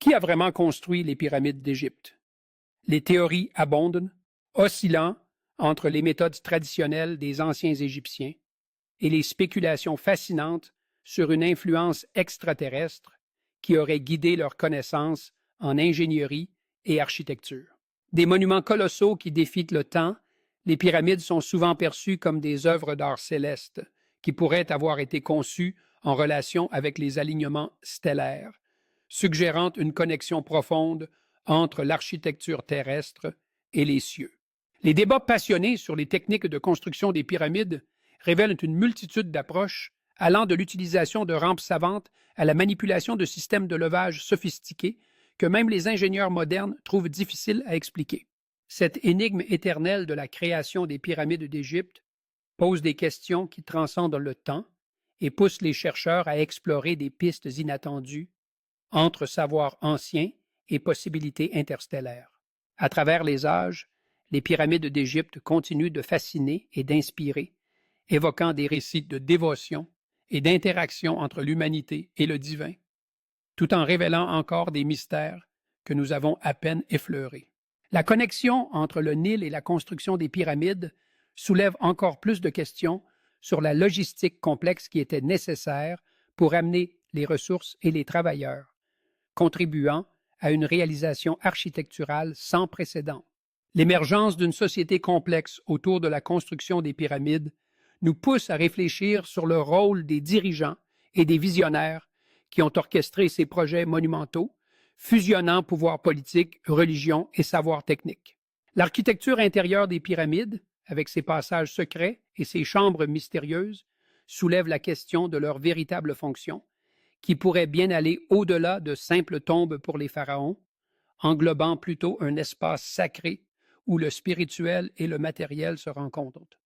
Qui a vraiment construit les pyramides d'Égypte? Les théories abondent, oscillant entre les méthodes traditionnelles des anciens Égyptiens et les spéculations fascinantes sur une influence extraterrestre qui aurait guidé leurs connaissances en ingénierie et architecture. Des monuments colossaux qui défient le temps, les pyramides sont souvent perçues comme des œuvres d'art céleste qui pourraient avoir été conçues en relation avec les alignements stellaires, suggérant une connexion profonde entre l'architecture terrestre et les cieux. Les débats passionnés sur les techniques de construction des pyramides révèlent une multitude d'approches allant de l'utilisation de rampes savantes à la manipulation de systèmes de levage sophistiqués que même les ingénieurs modernes trouvent difficiles à expliquer. Cette énigme éternelle de la création des pyramides d'Égypte pose des questions qui transcendent le temps et pousse les chercheurs à explorer des pistes inattendues entre savoir ancien et possibilités interstellaires. À travers les âges, les pyramides d'Égypte continuent de fasciner et d'inspirer, évoquant des récits de dévotion et d'interaction entre l'humanité et le divin, tout en révélant encore des mystères que nous avons à peine effleurés. La connexion entre le Nil et la construction des pyramides soulève encore plus de questions sur la logistique complexe qui était nécessaire pour amener les ressources et les travailleurs, contribuant à une réalisation architecturale sans précédent. L'émergence d'une société complexe autour de la construction des pyramides nous pousse à réfléchir sur le rôle des dirigeants et des visionnaires qui ont orchestré ces projets monumentaux, fusionnant pouvoir politique, religion et savoir technique. L'architecture intérieure des pyramides, avec ses passages secrets et ses chambres mystérieuses, soulève la question de leur véritable fonction, qui pourrait bien aller au-delà de simples tombes pour les pharaons, englobant plutôt un espace sacré où le spirituel et le matériel se rencontrent.